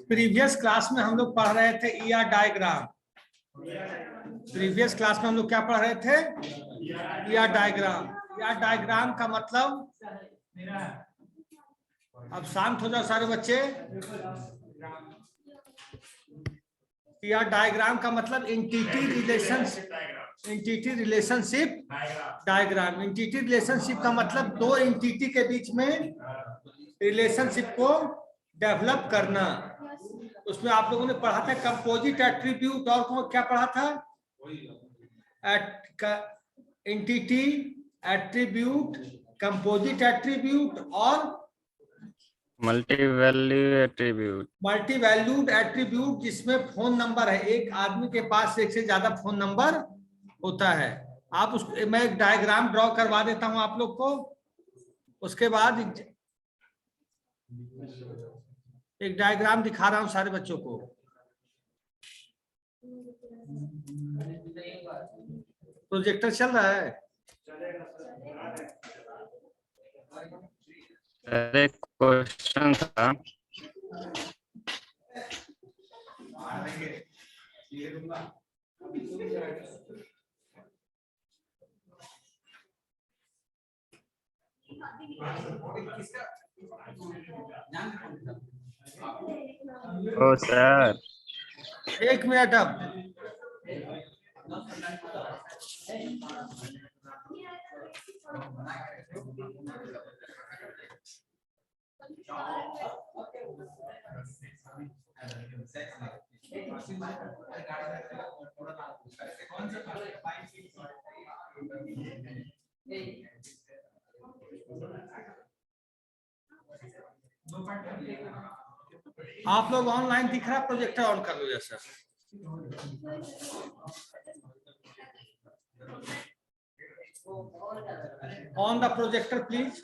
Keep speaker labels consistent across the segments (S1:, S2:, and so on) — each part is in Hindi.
S1: प्रीवियस क्लास में हम लोग पढ़ रहे थे ईआर डायग्राम। प्रीवियस क्लास में हम लोग क्या पढ़ रहे थे? ER diagram. ईआर डायग्राम का मतलब, अब शांत हो जाओ सारे बच्चे। ईआर डायग्राम का मतलब entity relationship diagram. Entity relationship का मतलब दो एंटिटी के बीच में रिलेशनशिप को डेवलप करना। उसमें आप लोगों ने पढ़ा था कंपोजिट एट्रीब्यूट, और क्या पढ़ा था? एंटिटी एट्रीब्यूट, कंपोजिट एट्रीब्यूट और
S2: मल्टी
S1: वैल्यूड एट्रीब्यूट, जिसमें फोन नंबर है। एक आदमी के पास एक से ज्यादा फोन नंबर होता है। आप मैं एक डायग्राम ड्रॉ करवा देता हूं आप लोग को। उसके बाद एक डायग्राम दिखा रहा हूं सारे बच्चों को। प्रोजेक्टर चल रहा है?
S2: अरे क्वेश्चन था। ओ सर,
S1: एक मिनट। अब आप लोग ऑनलाइन दिख रहा है? प्रोजेक्टर ऑन कर लो जैसा। On the projector please.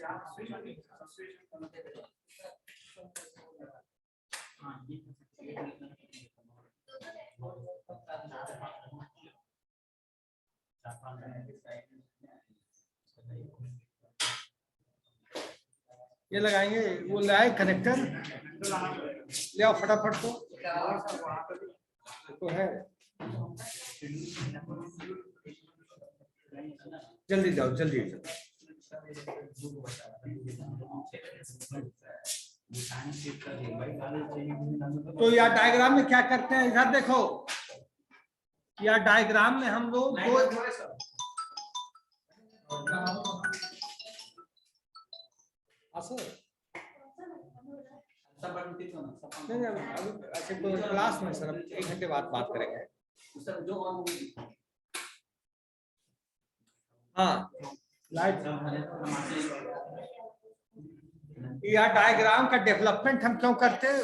S1: ये लगाएंगे, वो लाए कनेक्टर, ले आओ फटाफट। तो है, जल्दी जाओ जल्दी। तो यार डायग्राम में क्या करते हैं, इधर देखो। यार डायग्राम में हम लोग दो, अच्छा तो क्लास में सर 1 घंटे बाद बात करेंगे। हाँ, लाइट। यह डायग्राम का डेवलपमेंट हम क्यों करते हैं?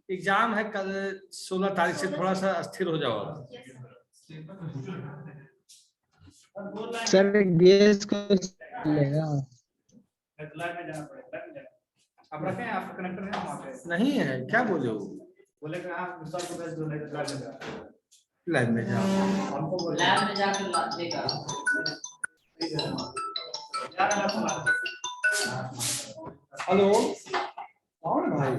S1: एग्जाम है कल 16 तारीख से, थोड़ा सा अस्थिर हो जाओ।
S3: सर गैस को लेगा।
S4: आप रखें, आप कनेक्टर है वहाँ पे?
S1: नहीं है, क्या बोले हो?
S4: बोले कि आप सर को भेज दो, नहीं तो
S1: लैब में जाओ।
S4: हमको बोले लैब में जाकर देगा।
S1: हेलो, कौन भाई?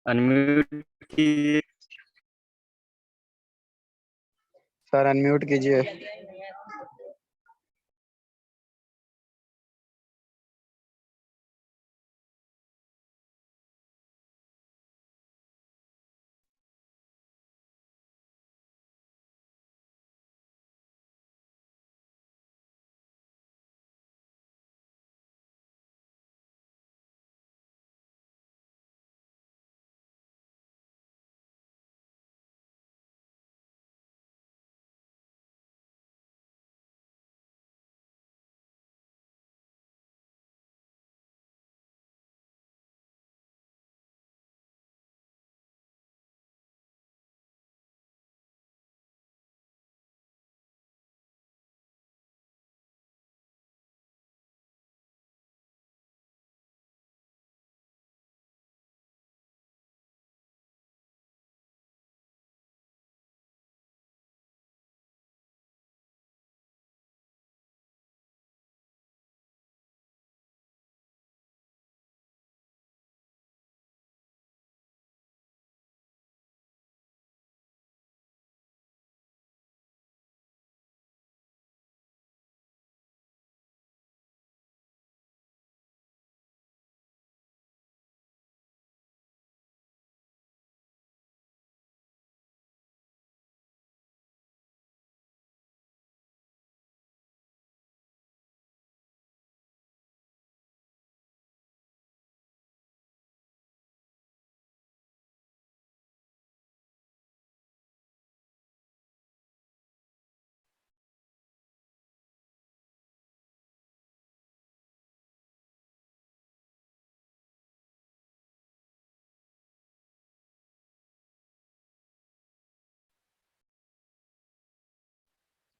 S2: अनम्यूट कीजिए।
S5: सर अनम्यूट कीजिए।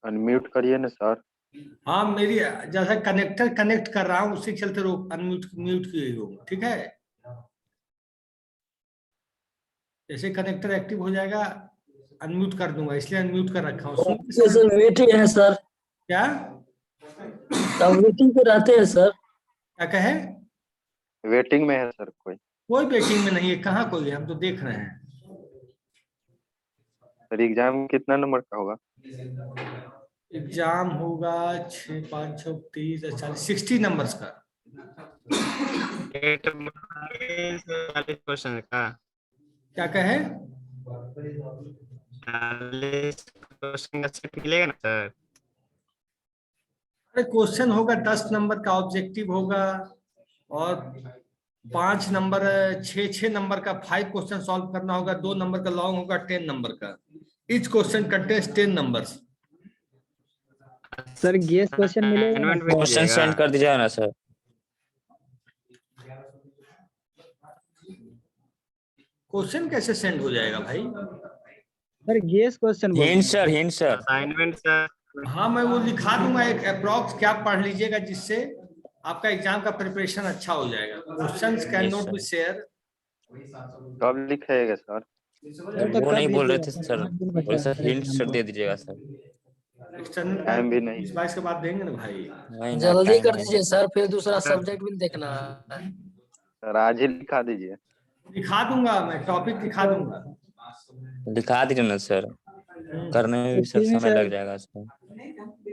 S6: अनम्यूट करिए ना सर।
S1: हाँ, मेरी जैसा कनेक्टर कनेक्ट कर रहा हूँ उसी के चलते रोक अनम्यूट म्यूट किए हो, ठीक है। जैसे कनेक्टर एक्टिव हो जाएगा अनम्यूट कर दूंगा, इसलिए अनम्यूट कर रखा हूँ। सुन
S7: सर वेटिंग है सर,
S1: क्या
S7: अब वेटिंग पे रहते हैं सर।
S1: क्या कहे?
S6: वेटिंग में है सर कोई।
S1: कोई वेटिंग में नहीं है, कहाँ कोई है, हम तो देख रहे हैं।
S6: सर एग्जाम कितना नंबर का होगा?
S1: एग्जाम होगा 6 5 6 30 40 60 नंबर्स का।
S2: 40 क्वेश्चन का।
S1: क्या कहे?
S2: 40 क्वेश्चन का सेट मिलेगा ना सर?
S1: अरे क्वेश्चन होगा 10 नंबर का, ऑब्जेक्टिव होगा, और 5 नंबर 6 नंबर का 5 क्वेश्चन सॉल्व करना होगा, 2 नंबर का लॉन्ग होगा 10 नंबर का। Each question contains 10 numbers.
S3: Sir guess question मिलेगा ना
S2: असाइनमेंट भी
S3: सर?
S7: क्वेश्चन
S2: दीजिएगा।
S7: सेंड कर दीजिएगा ना सर।
S1: क्वेश्चन कैसे सेंड हो जाएगा भाई?
S3: सर गेस क्वेश्चन बोल
S7: hint sir, hint sir.
S2: Assignment sir.
S1: हाँ, मैं वो लिखा दूंगा एक अप्रॉक्स, क्या पढ़ लीजिएगा, जिससे आपका एग्जाम का प्रिपरेशन अच्छा हो जाएगा। Questions can
S7: Yes,
S1: not
S7: sir.
S1: Be share.
S6: कब लिखाएगा सर?
S3: सर तो
S7: वो
S3: कर
S7: नहीं बोल रहे
S3: दीजिएगा
S7: थे
S3: सर,
S7: सर,
S3: 5 दिन
S7: बोले
S3: बचा है
S7: sir
S3: sir
S7: hint
S3: exam
S7: sir
S3: को।
S7: दे दीजिएगा सर।
S1: एक्सटर्नल का
S6: टाइम भी नहीं
S1: 20-22 के बाद देंगे ना भाई।
S7: नहीं ना,
S8: जल्दी
S7: टाइम
S8: कर
S7: नहीं
S8: दीजिए सर, फिर दूसरा सब्जेक्ट भी देखना है।
S6: सर आज ही लिखा दीजिए।
S1: दिखा दूंगा, मैं टॉपिक दिखा दूंगा।
S7: दिखा दीजिए ना सर, करने में भी सर
S3: एक्सक्यूज मी
S7: समय
S3: सर,
S7: लग जाएगा सर।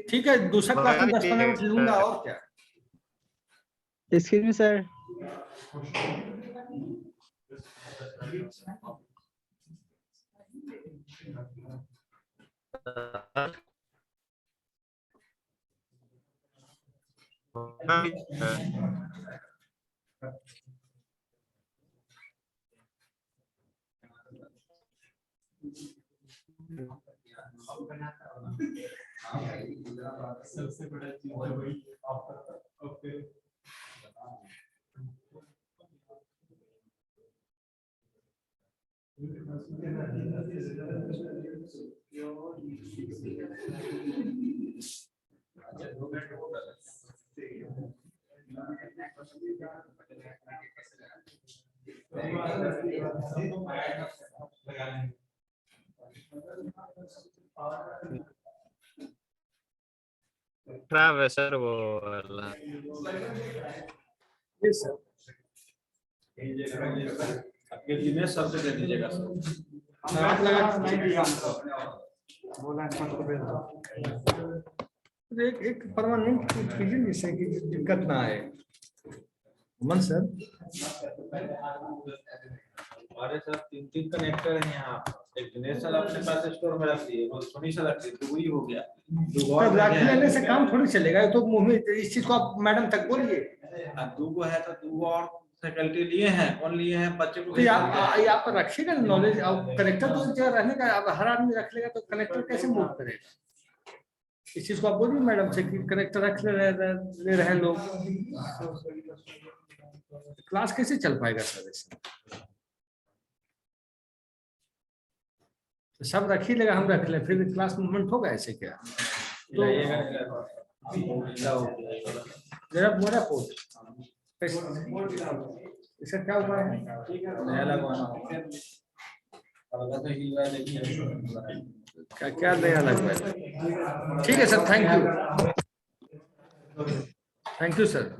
S1: ठीक है, दूसरा क्लास
S2: बता
S1: में 10-15
S2: दीजिएगा
S1: मिनट लूंगा,
S2: सर।
S1: और क्या।
S3: Excuse me sir.
S2: खराब है सर वो वाला।
S1: Yes, sir.
S9: आपके दिनेश सर से दे दीजिएगा सर।
S1: आप लगा
S4: बोला है सर को भेज दो।
S1: एक परमानेंट कीजिए जिससे कि दिक्कत ना आए। मन सर
S9: हमारे साथ 3 कनेक्टर हैं यहाँ। एक दिनेश सर अपने पास स्टोर में रख दिए, वो सोनी सर रख दिए, तो वही हो गया। दो और
S1: रख
S9: भेजे हैं।
S1: लेने से काम थोड़ी चलेगा, ये तो मुंह में इस चीज को आप मैडम तक बोलिए।
S9: दो को है तो 2 और फैकल्टी लिए हैं, कौन लिए हैं बच्चे को
S1: तो आप रखिएगा नॉलेज। अब कनेक्टर तो जगह रहने का, अब हर आदमी रख लेगा तो कनेक्टर कैसे मूव करेगा? इस चीज को आप बोलिए मैडम से कि कनेक्टर रख ले रहे हैं लोग, क्लास कैसे चल पाएगा सर ऐसे? तो सब रख ही लेगा, हम रख ले, फिर क्लास मूवमेंट होगा ऐसे क्या? तो जरा मेरा पोस्ट इसका क्या उपाय है?
S9: नया लगवाना होगा।
S1: क्या क्या नया लगवाए? ठीक है sir, thank you, thank you sir.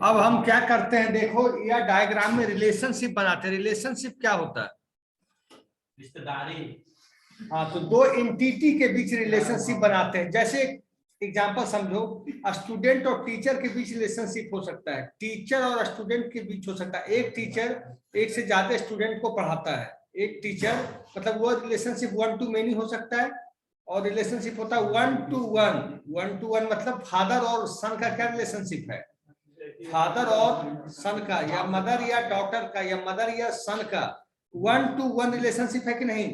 S1: अब हम क्या करते हैं, देखो यह डायग्राम में रिलेशनशिप बनाते हैं। रिलेशनशिप क्या होता है?
S9: रिश्तेदारी।
S1: हाँ, तो दो एंटिटी के बीच रिलेशनशिप बनाते हैं। जैसे एग्जांपल समझो, स्टूडेंट और टीचर के बीच रिलेशनशिप हो सकता है, टीचर और स्टूडेंट के बीच हो सकता है, एक टीचर एक से ज्यादा स्टूडेंट को पढ़ाता है, एक टीचर, मतलब वो रिलेशनशिप 1 to many हो सकता है, और रिलेशनशिप होता है 1 to 1। 1 to 1 मतलब फादर और सन का क्या रिलेशनशिप है? फादर और सन का, या मदर या डॉटर का, या मदर या सन का 1 to 1 रिलेशनशिप है कि नहीं?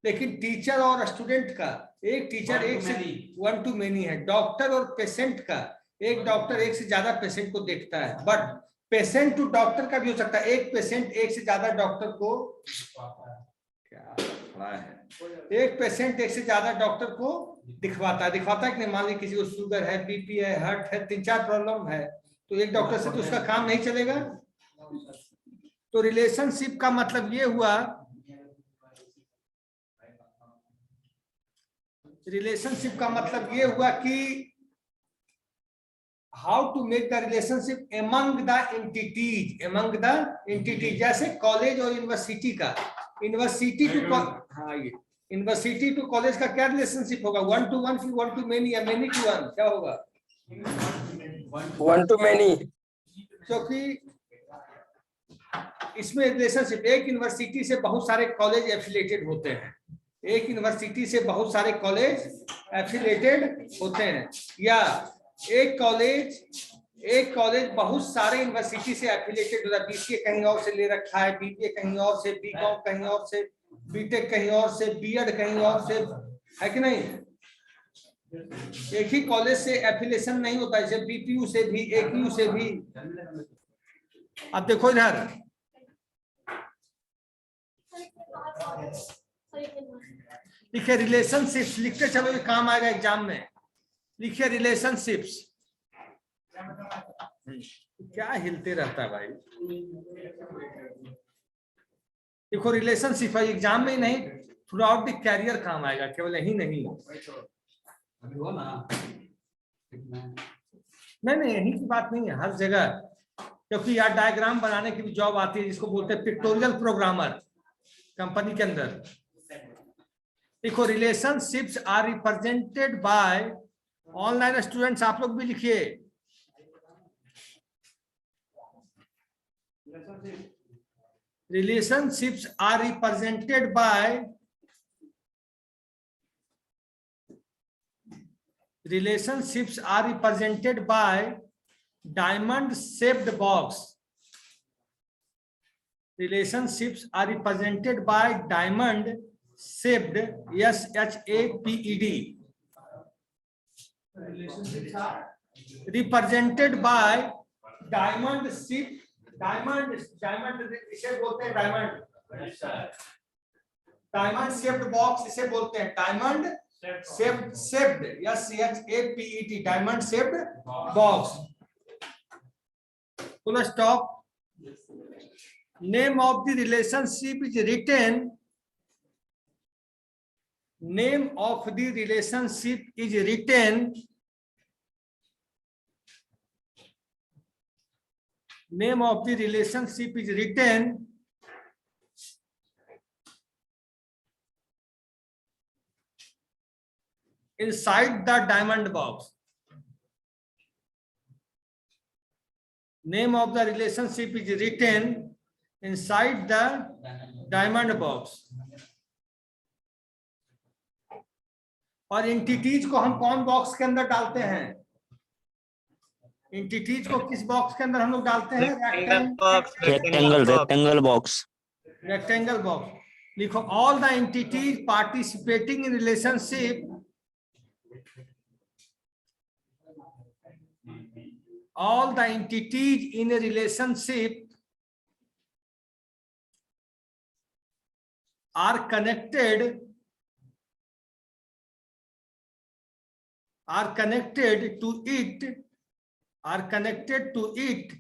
S1: लेकिन टीचर और स्टूडेंट का, एक टीचर एक से 1 to many है। डॉक्टर और पेशेंट का, एक डॉक्टर एक से ज्यादा पेशेंट को देखता है, बट पेशेंट टू डॉक्टर का भी हो सकता है, एक पेशेंट एक से ज्यादा डॉक्टर को, क्या पढ़ा है, एक पेशेंट एक से ज्यादा डॉक्टर को दिखवाता है कि नहीं? मान लीजिए किसी को शुगर है, बीपी है, हार्ट है, 3-4 प्रॉब्लम है, तो एक डॉक्टर से तो उसका काम नहीं चलेगा। तो रिलेशनशिप का मतलब ये हुआ, रिलेशनशिप का मतलब ये हुआ कि how to make the relationship among the entities, among the entities. जैसे कॉलेज और यूनिवर्सिटी का, यूनिवर्सिटी टू, हाँ ये यूनिवर्सिटी टू कॉलेज का क्या रिलेशनशिप होगा? 1 to 1 की 1 to many या many to 1 क्या होगा?
S8: 1 to many।
S1: क्योंकि इसमें रिलेशनशिप, एक यूनिवर्सिटी से बहुत सारे कॉलेज एफिलिएटेड होते हैं, एक यूनिवर्सिटी से बहुत सारे कॉलेज एफिलिएटेड होते हैं, या एक कॉलेज बहुत सारे यूनिवर्सिटी से एफिलिएटेड होता है। बीसीए कहीं और से ले रखा है, बीबीए कहीं और से, बीकॉम कहीं और से, बीटेक कहीं और से, बीएड कहीं और से, है कि नहीं? एक ही कॉलेज से एफिलिएशन नहीं होता, जैसे बीपीयू से भी, एकयू से भी। अब देखो इधर, लिखिए रिलेशनशिप्स, लिखते चलो, ये काम आएगा एग्जाम में। लिखिए रिलेशनशिप्स। क्या हिलते रहता है भाई? देखो रिलेशनशिप है, एग्जाम में ही नहीं, थ्रू आउट द कैरियर काम आएगा, केवल यही नहीं। नहीं, यही की बात नहीं है, हर जगह, क्योंकि यार डायग्राम बनाने की भी जॉब आती है, जिसको बोलते हैं पिक्टोरियल प्रोग्रामर कंपनी के अंदर। देखो relationships are represented by, online students आप लोग भी लिखिए, relationships are represented by diamond shaped box. Relationships are represented by diamond shaped, SHAPED. Relationships are represented by diamond shaped, diamond इसे बोलते हैं डायमंड शेप्ड बॉक्स, इसे बोलते हैं diamond shaped, SHAPED, diamond shaped box. Full stop. Name of the relationship is written name of the relationship is written, name of the relationship is written inside the diamond box. Name of the relationship is written inside the diamond box. और इंटिटीज को हम कौन बॉक्स के अंदर डालते हैं? इंटिटीज को किस बॉक्स के अंदर हम लोग डालते हैं?
S7: Rectangle box.
S1: रेक्टेंगल बॉक्स लिखो। All the entities participating in relationship, all the entities in a relationship are connected to it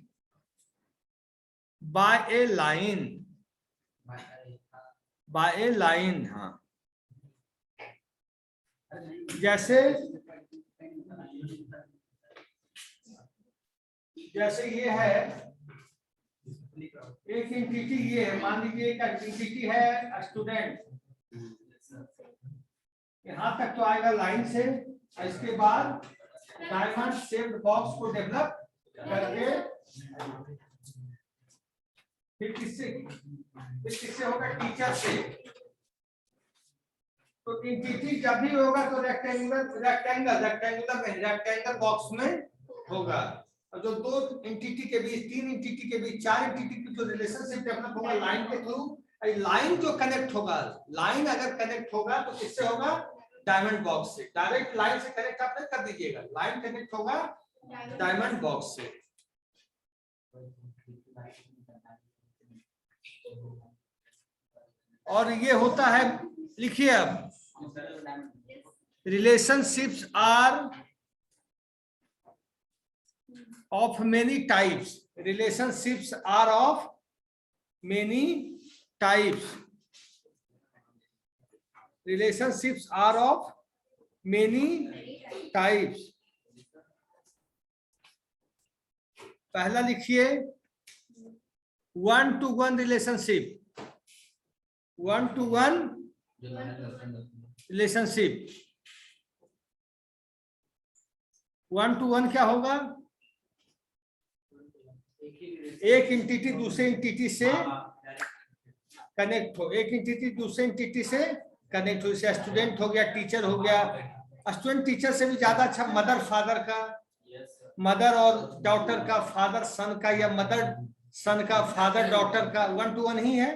S1: by a line, हाँ। जैसे ये है एक एंटिटी, ये है मान लीजिए एक एंटिटी है स्टूडेंट, यहां तक तो आएगा लाइन से, इसके बाद डायमंड शेप्ड बॉक्स को डेवलप करके फिर किससे होगा? टीचर से। तो एंटिटी जब भी होगा तो रेक्टेंगल बॉक्स में होगा। और जो दो एंटिटी के बीच, तीन एंटिटी के बीच, चार एंटिटी की जो रिलेशनशिप डेवलप होगा लाइन के थ्रू, लाइन जो कनेक्ट होगा, लाइन अगर कनेक्ट होगा तो किससे होगा? डायमंड बॉक्स से। डायरेक्ट लाइन से कनेक्ट आप नहीं कर दीजिएगा, लाइन कनेक्ट होगा डायमंड बॉक्स से। और ये होता है, लिखिए अब, relationships are of many types. Relationships are of many types. Relationships are of many types. पहला लिखिए one to one relationship. One to one relationship. One to one क्या होगा? एक एंटिटी दूसरे एंटिटी से कनेक्ट हो, एक एंटिटी दूसरे एंटिटी से कनेक्ट हो। जैसे स्टूडेंट हो गया, टीचर हो गया। स्टूडेंट टीचर से भी ज्यादा अच्छा मदर फादर का, मदर और डॉटर का, फादर सन का, या मदर सन का, फादर डॉटर का। वन टू वन ही है,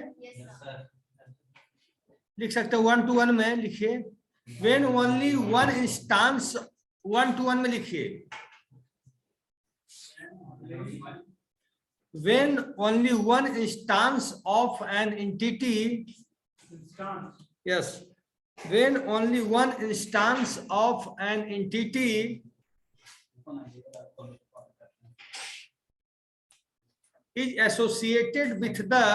S1: लिख सकते हो। वन टू वन में लिखिए when only one instance, one two one में लिखिए when only one instance of an entity, yes, when only one instance of an entity is associated with the,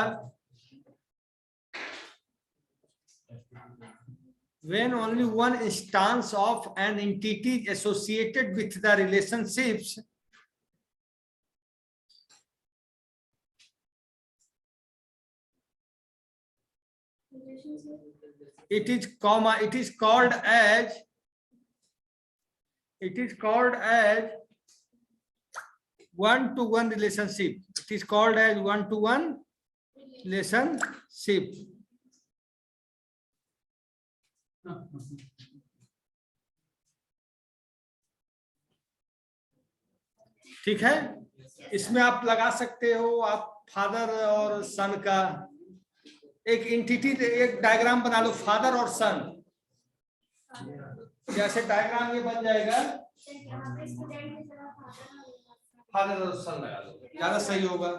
S1: when only one instance of an entity is associated with the relationships it is called as one to one relationship. It is called as one to one relationship. ठीक है, इसमें आप लगा सकते हो आप फादर और सन का एक एंटिटी, एक डायग्राम बना लो फादर और सन। जैसे डायग्राम ये बन जाएगा, फादर और सन लगा लो, ज्यादा सही होगा।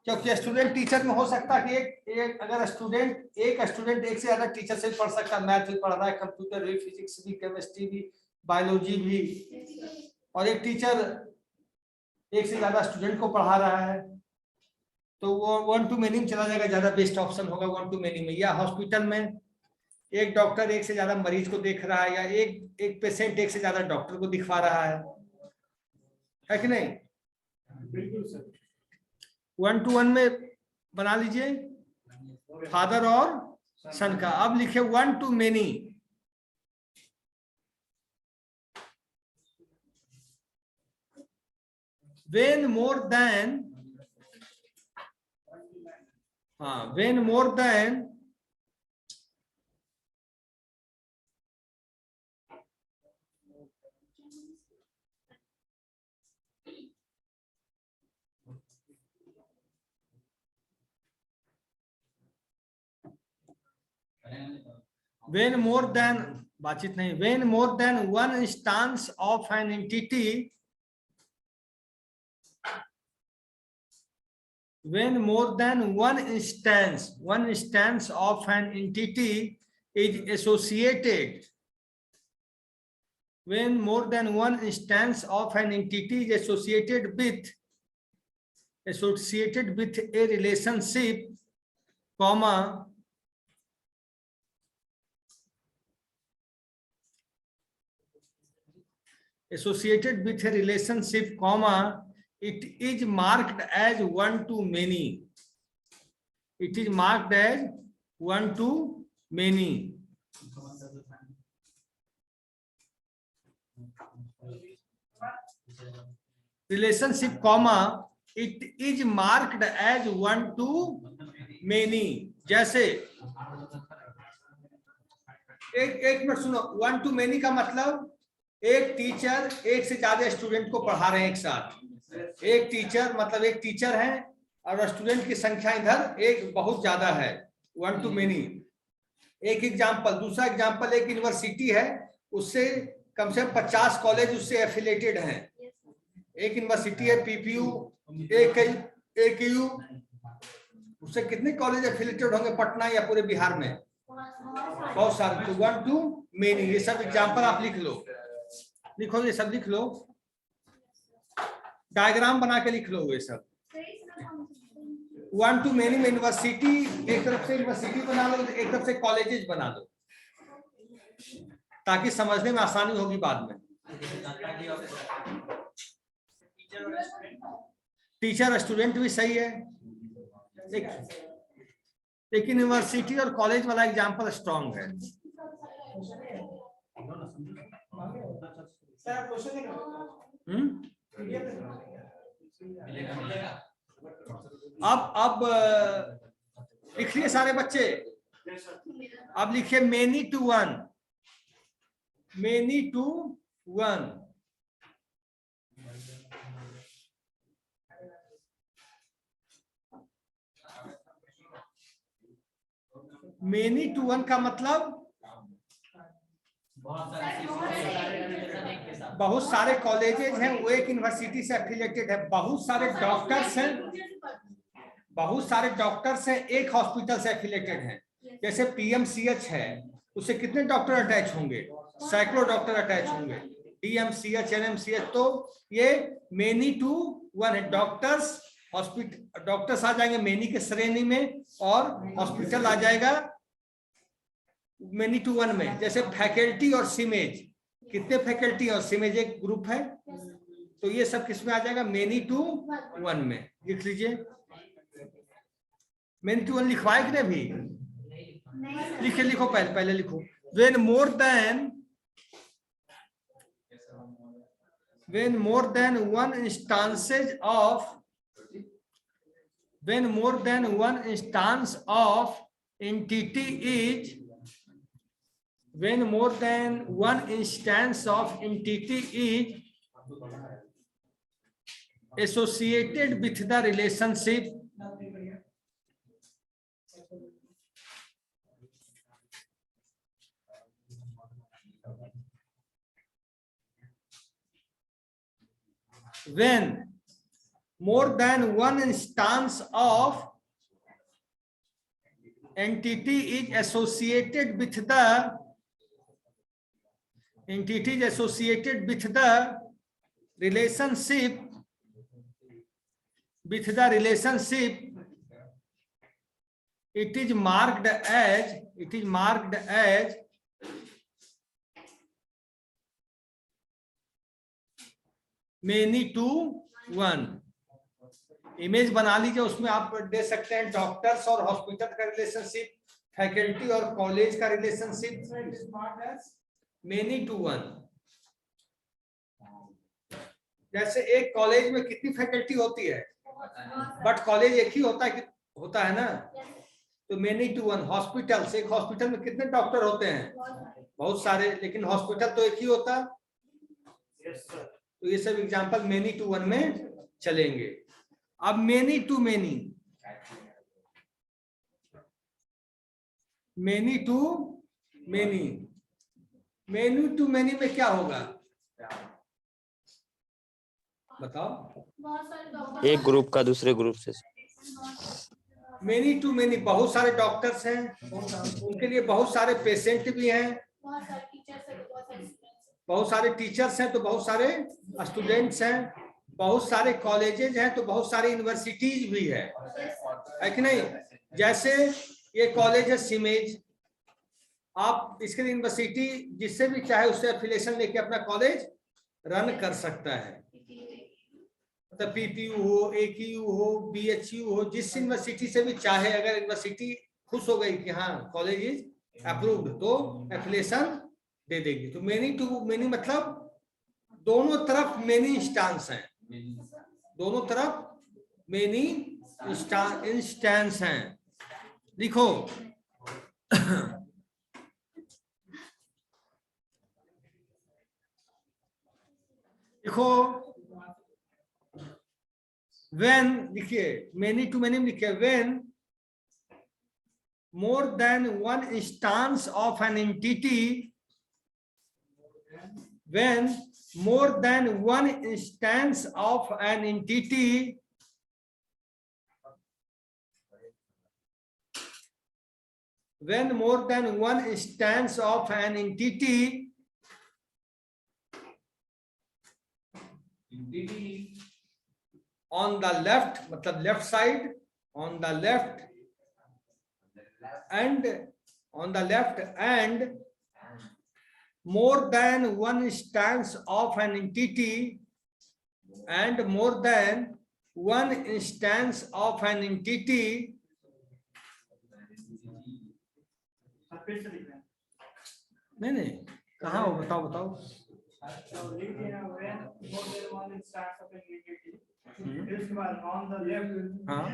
S1: क्योंकि स्टूडेंट टीचर में हो सकता है कि एक अगर स्टूडेंट एक से ज्यादा टीचर से पढ़ सकता है, मैथ भी पढ़ रहा है, कंप्यूटर भी, फिजिक्स भी, केमिस्ट्री भी, बायोलॉजी भी, और एक टीचर एक से ज्यादा स्टूडेंट को पढ़ा रहा है, तो वो वन टू मेनी चला जाएगा, ज्यादा बेस्ट ऑप्शन होगा वन टू मेनी में। या हॉस्पिटल में एक डॉक्टर एक से ज्यादा मरीज को देख रहा है, या एक पेशेंट एक से ज्यादा डॉक्टर को दिखवा रहा है कि नहीं?
S4: बिल्कुल सर।
S1: 1-to-1 में बना लीजिए फादर और सन का। अब लिखे 1 to many। when more than when more than one instance of an entity, when more than one instance of an entity is associated, when more than one instance of an entity is associated with a relationship, comma, associated with a relationship, comma, it is marked as 1 to many. It is marked as 1 to many. Relationship, comma, it is marked as 1 to many. जैसे एक मिनट सुनो, 1 to many का मतलब एक टीचर एक से ज्यादा स्टूडेंट को पढ़ा रहे हैं एक साथ। एक टीचर मतलब एक टीचर है और स्टूडेंट की संख्या इधर एक बहुत ज्यादा है, 1 to many। एक एग्जाम्पल, दूसरा एग्जाम्पल, एक यूनिवर्सिटी है, उससे कम से कम 50 कॉलेज उससे एफिलेटेड हैं। एक यूनिवर्सिटी है पीपीयू, AKU, उससे कितने कॉलेज एफिलेटेड होंगे पटना या पूरे बिहार में? बहुत सारे। तो 1 to many, ये सब एग्जाम्पल आप लिख लो, ये सब लिख लो, डायग्राम बना के लिख लो ये सब। 1 to many में यूनिवर्सिटी, एक तरफ से यूनिवर्सिटी बना लो, एक तरफ से कॉलेजेस बना लो, ताकि समझने में आसानी होगी बाद में। टीचर स्टूडेंट भी सही है, लेकिन यूनिवर्सिटी और कॉलेज वाला एग्जाम्पल स्ट्रॉन्ग है। अब लिख लिए सारे बच्चे? अब लिखिए many to one, many to one। many to one का मतलब बहुत सारे कॉलेजेस हैं, वो एक यूनिवर्सिटी से एफिलिएटेड है। बहुत सारे डॉक्टर्स हैं, एक हॉस्पिटल से एफिलिएटेड हैं। जैसे PMCH है, उससे कितने डॉक्टर अटैच होंगे? सैकड़ों डॉक्टर अटैच होंगे। DMCH, NMCH, तो ये many to one है। डॉक्टर्स आ जाएंगे many के श्रेणी में, और हॉस्पिटल आ जाएगा many to one में। जैसे फैकल्टी और सीमेज, कितने फैकल्टी और सीमेज एक ग्रुप है, तो ये सब किस में आ जाएगा? many to one में। लिख लीजिए, many to one लिखवाए कि नहीं भी? लिखो पहले लिखो। when more than one instance of entity is associated with the relationship when more than one instance of entity is associated with the relationship it is marked as it is marked as many to one. Image बना लीजिए, उसमें आप दे सकते हैं डॉक्टर्स और हॉस्पिटल का रिलेशनशिप, फैकल्टी और कॉलेज का रिलेशनशिप, मेनी टू वन। जैसे एक कॉलेज में कितनी फैकल्टी होती है, बट कॉलेज एक ही होता है ना, तो मेनी टू वन। हॉस्पिटल से, एक हॉस्पिटल में कितने डॉक्टर होते हैं, बहुत सारे, लेकिन हॉस्पिटल तो एक ही होता। तो ये सब एग्जांपल मेनी टू वन में चलेंगे। अब many to many, many to many, many to many में क्या होगा बताओ?
S7: एक ग्रुप का दूसरे ग्रुप से।
S1: मेनी टू मेनी, बहुत सारे डॉक्टर्स हैं, उनके लिए बहुत सारे पेशेंट भी हैं, बहुत सारे टीचर्स हैं तो बहुत सारे स्टूडेंट्स हैं, बहुत सारे कॉलेजेस हैं तो बहुत सारे यूनिवर्सिटीज भी है कि नहीं? जैसे ये कॉलेज है सिमेज, आप इसके यूनिवर्सिटी जिससे भी चाहे उससे एफिलिएशन लेके अपना कॉलेज रन कर सकता है, मतलब पीपीयू हो, एकीयू हो, बीएचयू हो, जिस यूनिवर्सिटी से भी चाहे, अगर यूनिवर्सिटी खुश हो गई कि हाँ कॉलेज इज अप्रूव्ड तो एफिलिएशन दे देगी। तो मेनी टू मेनी मतलब दोनों तरफ मेनी इंस्टांस हैं, दोनों तरफ मेनी इंस्टेंस हैं। लिखो लिखो when, लिखिए मेनी टू मेनी लिखिए, when more than one instance of an entity, when more than one instance of an entity when more than one instance of an entity on the left, मतलब left side, on the left and on the left and more than one instance of an entity and more than one instance of an entity नहीं कहाँ हो, बताओ बताओ। हाँ,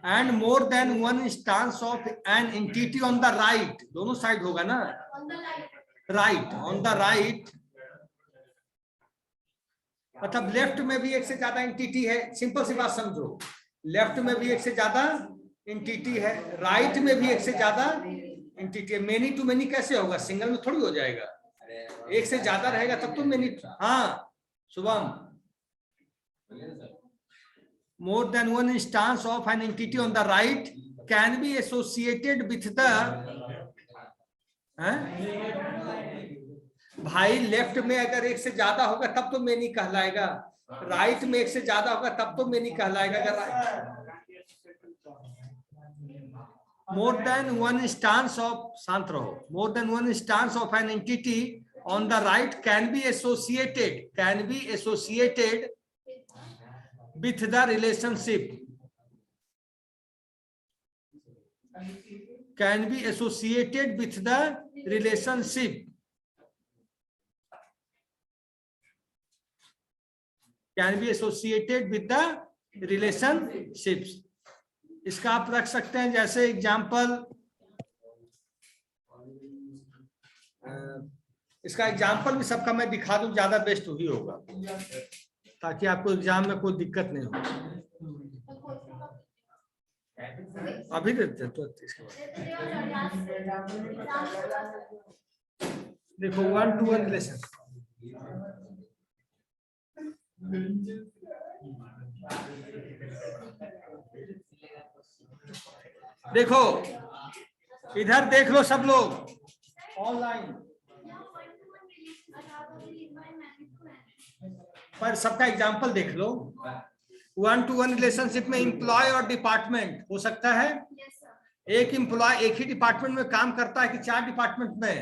S1: and more than one instance of an entity on the right, दोनों साइड होगा ना, right, on the right मतलब लेफ्ट में भी एक से ज्यादा एंटिटी है, सिंपल सी बात समझो, लेफ्ट में भी एक से ज्यादा एंटिटी है, राइट में भी एक से ज्यादा एंटिटी है। मेनी टू मेनी कैसे होगा, सिंगल में थोड़ी हो जाएगा, एक से ज्यादा रहेगा तब तो मेनी। हाँ Shubham, more than one instance of an entity on the right can be associated with the भाई लेफ्ट में अगर एक से ज्यादा होगा तब तो मेनी कहलाएगा, राइट में एक से ज्यादा होगा तब तो मेनी कहलाएगा। अगर more than one instance of, शांत रहो, more than one instance of an entity on the right can be associated with the relationship, can be associated with the relationship, can be associated with the relationships। इसका आप रख सकते हैं जैसे एग्जाम्पल, इसका एग्जाम्पल भी सबका मैं दिखा दूं, ज्यादा बेस्ट वही होगा ताकि आपको एग्जाम में कोई दिक्कत नहीं हो। अभी देते तो देखो 1-to-1 रिलेशन, देखो इधर देख लो सब लोग ऑनलाइन, पर सबका एग्जाम्पल देख लो। 1-to-1 रिलेशनशिप में एम्प्लॉय और डिपार्टमेंट हो सकता है, एक एम्प्लॉय एक ही डिपार्टमेंट में काम करता है कि 4 डिपार्टमेंट में?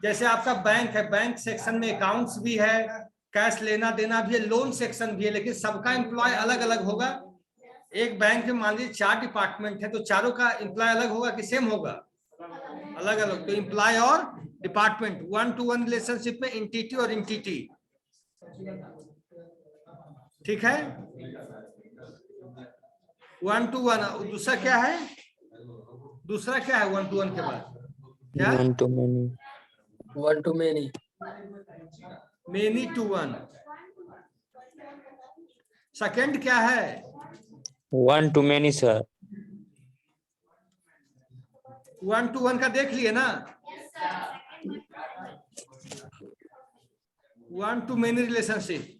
S1: जैसे आपका बैंक है, बैंक सेक्शन में अकाउंट्स भी है, कैश लेना देना भी है, लोन सेक्शन भी है, लेकिन सबका एम्प्लॉय अलग अलग होगा। एक बैंक में मान लीजिए 4 डिपार्टमेंट है, तो चारों का एम्प्लॉय अलग होगा कि सेम होगा? अलग अलग। तो एम्प्लॉय और डिपार्टमेंट 1-to-1 रिलेशनशिप में एंटिटी और एंटिटी, ठीक है? 1-to-1। दूसरा क्या है? दूसरा क्या है 1-to-1 के बाद? क्या?
S7: 1-to-many,
S8: 1-to-many,
S1: many to one। Second क्या है?
S7: 1-to-many sir.
S1: 1-to-1 का देख लिए ना? 1-to-many relationship.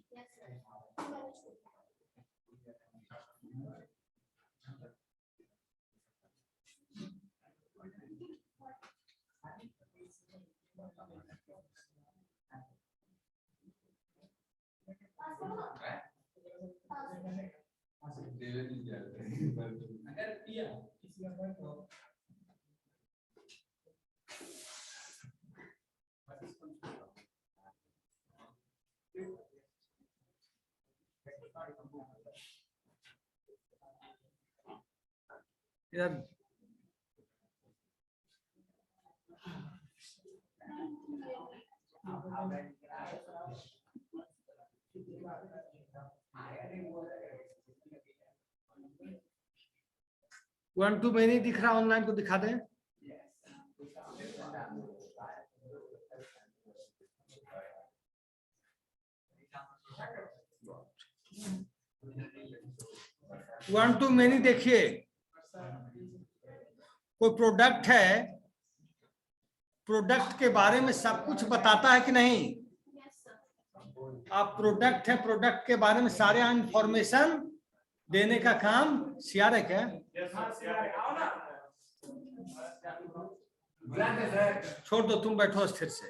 S1: यार 1-to-many दिख रहा ऑनलाइन, को दिखा दें। वन टू मेनी देखिए, कोई प्रोडक्ट है, प्रोडक्ट के बारे में सब कुछ बताता है कि नहीं? आप प्रोडक्ट है, प्रोडक्ट के बारे में सारे इंफॉर्मेशन देने का काम सीआर है क्या? छोड़ दो, तुम बैठो स्थिर से।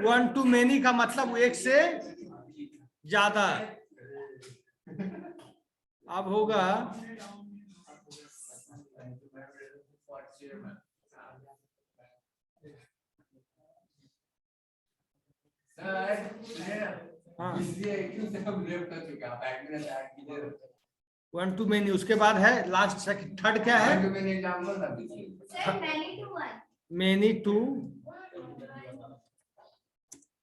S1: 1-to-many का मतलब एक से ज्यादा। अब होगा हाँ 1-to-many। उसके बाद है लास्ट थर्ड क्या है? many to।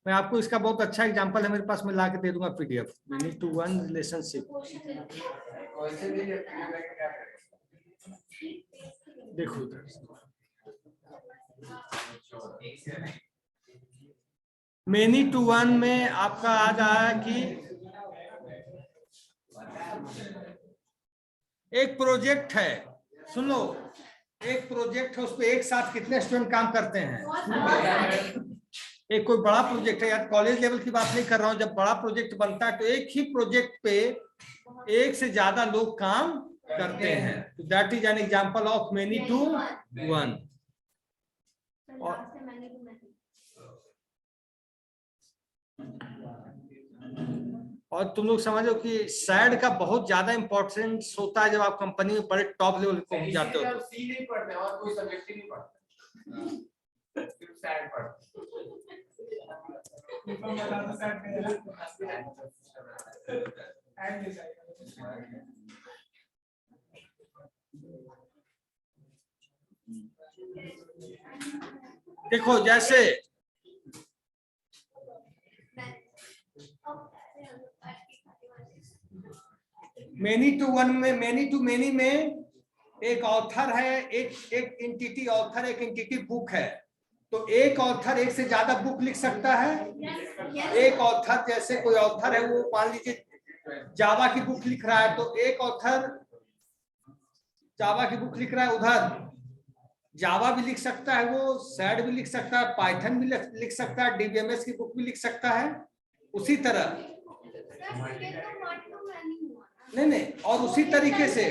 S1: मैं आपको इसका बहुत अच्छा एग्जांपल है मेरे पास, मैं ला के दे दूंगा PDF. many to one relationship देखो इधर। many to one में आपका आ जाए कि एक प्रोजेक्ट है, सुनो, एक प्रोजेक्ट है, उस पर एक साथ कितने स्टूडेंट काम करते हैं? एक कोई बड़ा प्रोजेक्ट है, यार कॉलेज लेवल की बात नहीं कर रहा हूं, जब बड़ा प्रोजेक्ट बनता है तो एक ही प्रोजेक्ट पे एक से ज्यादा लोग काम करते हैं। That is an example of many to one. और तुम लोग समझो कि सैड का बहुत ज्यादा इंपॉर्टेंस होता है जब आप कंपनी में बड़े टॉप लेवल पे पहुंच जाते हो तो।
S9: सी नहीं पढ़ते और कोई सब्जेक्ट ही नहीं पढ़ते, सिर्फ सैड पढ़ते।
S1: देखो जैसे मेनी टू वन में, मेनी टू मेनी में एक ऑथर है, एक एंटिटी ऑथर, एक एंटिटी बुक है। तो एक ऑथर एक से ज्यादा बुक लिख सकता है। एक ऑथर, जैसे कोई ऑथर है वो मान लीजिए जावा की बुक लिख रहा है, तो एक ऑथर जावा की बुक लिख रहा है, उधर जावा भी लिख सकता है, वो सैड भी लिख सकता है, पाइथन भी लिख सकता है, डीबीएमएस की बुक भी लिख सकता है। उसी तरह नहीं, और उसी तरीके से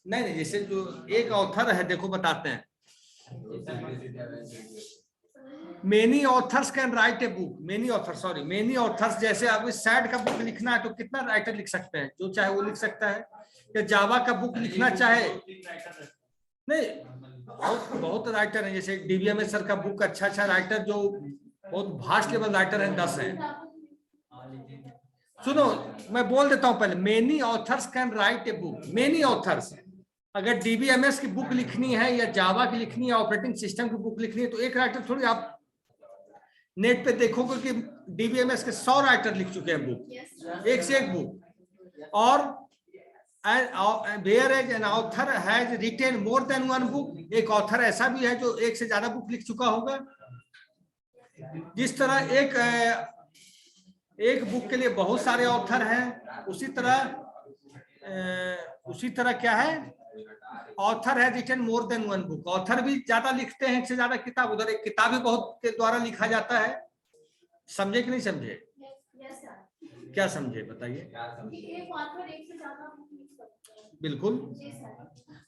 S1: नहीं, जैसे जो एक ऑथर है, देखो बताते हैं। Many authors can write a book, many authors जैसे अब सैड का बुक लिखना है तो कितना राइटर लिख सकते हैं, जो चाहे वो लिख सकता है। या जावा का बुक लिखना चाहे, नहीं बहुत राइटर है, जैसे डीबीएमएस सर का बुक अच्छा राइटर जो बहुत भास्ट लेवल राइटर है 10 है। सुनो मैं बोल देता हूं पहले, many authors can write a book, many authors. अगर डीबीएमएस की बुक लिखनी है या जावा की लिखनी है, ऑपरेटिंग सिस्टम की बुक लिखनी है, तो एक राइटर थोड़ी, आप नेट पे देखोगे कि डीबीएमएस के 100 राइटर लिख चुके हैं बुक, एक से एक बुक। और whereas an author has written more than one book, एक ऑथर ऐसा भी है जो एक से ज्यादा बुक लिख चुका होगा। जिस तरह एक बुक के लिए बहुत सारे ऑथर हैं, उसी तरह क्या है, ऑथर है written more than one book, author भी ज्यादा लिखते हैं, एक से ज्यादा किताब, उधर एक किताब भी बहुत के द्वारा लिखा जाता है। समझे कि नहीं समझे? क्या समझे बताइए? बिल्कुल।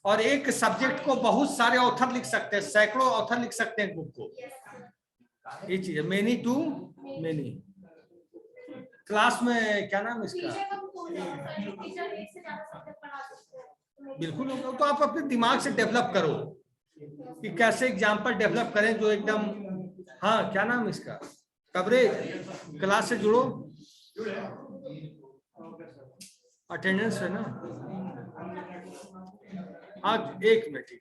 S1: और एक सब्जेक्ट को बहुत सारे ऑथर लिख सकते हैं, सैकड़ों ऑथर लिख सकते हैं बुक को, ये चीज है मेनी टू मेनी। क्लास में क्या नाम इसका, बिल्कुल। तो आप अपने दिमाग से डेवलप करो कि कैसे एग्जाम्पल डेवलप करें जो एकदम, हाँ क्या नाम इसका, कवरेज, क्लास से जुड़ो, अटेंडेंस है ना। हाँ 1 मिनट।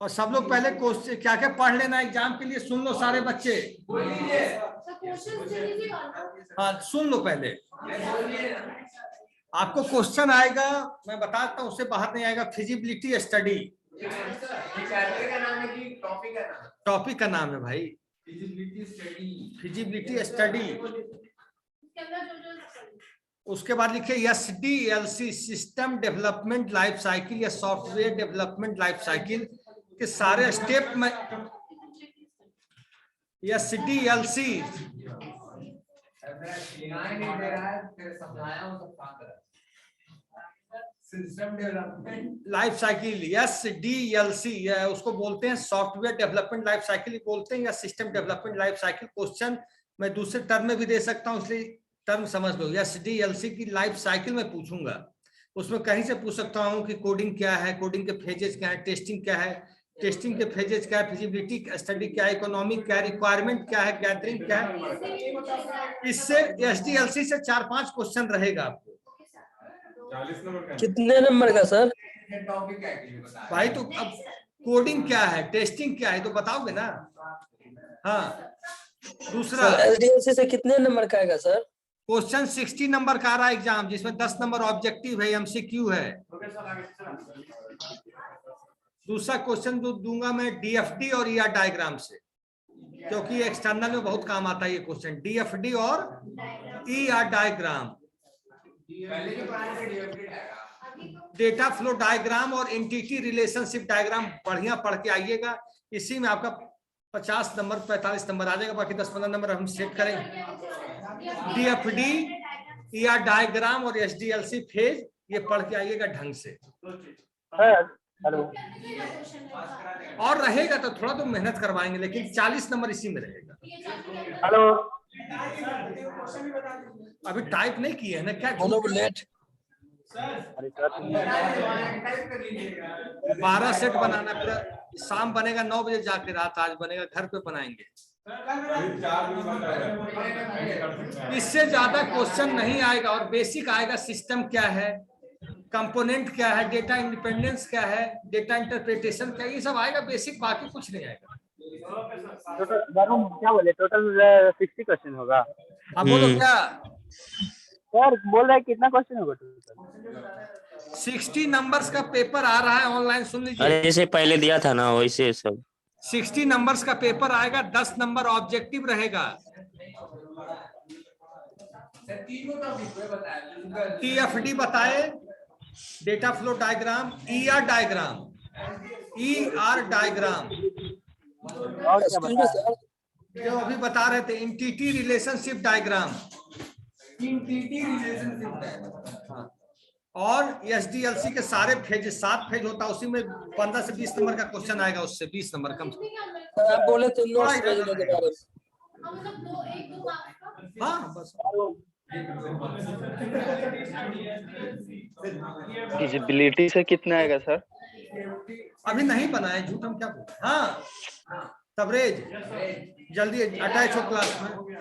S1: और सब लोग पहले क्वेश्चन क्या क्या पढ़ लेना एग्जाम के लिए, सुन लो सारे बच्चे। हाँ सुन लो पहले, आपको क्वेश्चन आएगा, मैं बताता हूँ, उससे बाहर नहीं आएगा। फिजिबिलिटी स्टडी, टॉपिक का नाम है भाई, फिजिबिलिटी स्टडी। उसके बाद लिखे SDLC, system development life cycle या सॉफ्टवेयर डेवलपमेंट लाइफ साइकिल के सारे स्टेप में। SDLC लाइफ साइकिल, SDLC उसको बोलते हैं, सॉफ्टवेयर डेवलपमेंट लाइफ साइकिल बोलते हैं या system development life cycle. Question मैं दूसरे टर्म में भी दे सकता हूँ, इसलिए टर्म समझ लो। SDLC की लाइफ साइकिल में पूछूंगा, उसमें कहीं से पूछ सकता हूँ कि कोडिंग क्या है, कोडिंग के फेजेस क्या है, टेस्टिंग क्या है, टेस्टिंग के फेजेस क्या है, फिजिबिलिटी स्टडी क्या है, इकोनॉमिक क्या है, रिक्वायरमेंट क्या है, गैदरिंग क्या है। इससे SDLC से 4-5 क्वेश्चन रहेगा आपको।
S4: 40 नंबर का
S8: कितने नंबर का सर?
S1: भाई तो अब कोडिंग क्या है, टेस्टिंग क्या है, तो बताओगे ना। हाँ दूसरा,
S8: SDLC से कितने नंबर का आएगा सर?
S1: क्वेश्चन 60 नंबर का आ रहा है एग्जाम, जिसमें 10 नंबर ऑब्जेक्टिव है, MCQ है। दूसरा क्वेश्चन जो दूंगा मैं DFD और ER डायग्राम से, क्योंकि एक्सटर्नल में बहुत काम आता है ये क्वेश्चन, DFD और ER diagram, data flow diagram और एंटिटी रिलेशनशिप डायग्राम बढ़िया पढ़ के आइएगा। इसी में आपका 50 नंबर 45 नंबर आ जाएगा, बाकी 10-15 नंबर हम सेट करेंगे। DFD, ER डायग्राम और SDLC फेज, ये पढ़ के आइएगा ढंग से।
S3: हेलो,
S1: और रहेगा तो थोड़ा तो मेहनत करवाएंगे, लेकिन 40 नंबर इसी में रहेगा।
S3: हेलो,
S1: अभी टाइप नहीं किए है ना क्या?
S8: लेट
S1: 12 सेट बनाना, फिर शाम बनेगा 9 बजे जाके, रात आज बनेगा, घर पे बनाएंगे। इससे ज्यादा क्वेश्चन नहीं आएगा, और बेसिक आएगा, सिस्टम क्या है, कंपोनेंट क्या है, डेटा इंडिपेंडेंस क्या है, डेटा इंटरप्रिटेशन क्या है, ये सब आएगा बेसिक, बाकी कुछ नहीं आएगा।
S3: क्या बोले, टोटल 60 क्वेश्चन होगा?
S1: आप बोलो क्या?
S3: सर बोल रहा है कितना क्वेश्चन होगा टोटल?
S1: 60 नंबर्स का पेपर आ रहा है ऑनलाइन, सुन लीजिए।
S7: अरे जैसे पहले दिया था ना वैसे सब।
S1: 60 नंबर्स का पेपर आएगा, 10 नंबर ऑब्जेक्टिव रहेगा। TFD बताए, data flow diagram, ER diagram, ER diagram जो अभी बता रहे थे, एंटिटी रिलेशनशिप डायग्राम, और SDLC के सारे फेज 7 फेज होता है, उसी में 15 से 20 नंबर का क्वेश्चन आएगा, उससे 20 नंबर कम से
S8: सर आप बोले थे
S1: थोड़ा
S8: नोट्स भेजने के बारे में।
S1: कम। हाँ बस
S6: फिजिबिलिटी से कितना आएगा सर?
S1: अभी नहीं बना है, झूठ हम क्या बोल। हाँ तबरेज जल्दी अटैच हो क्लास में,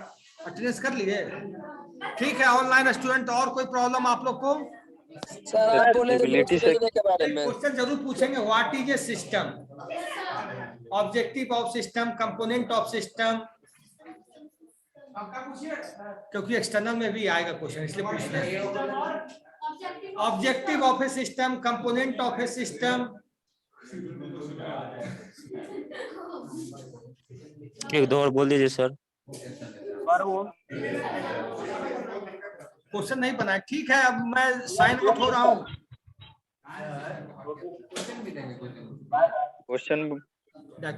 S1: अटेंडेंस कर लिए। ठीक है ऑनलाइन स्टूडेंट, और कोई प्रॉब्लम आप लोग को?
S8: सर आप बोले थे
S6: Stability
S8: नोट्स
S6: से-
S8: भेजने के बारे में।
S1: क्वेश्चन जरूर पूछेंगे, what is a system, objective of system, component of system, क्योंकि एक्सटर्नल में भी आएगा क्वेश्चन, इसलिए पूछ रहे हैं। Objective of A system, component of A system,
S7: एक दो और बोल दीजिए सर।
S3: और वो
S1: क्वेश्चन नहीं बनाए। ठीक है अब मैं साइन आउट हो रहा हूँ।
S6: क्वेश्चन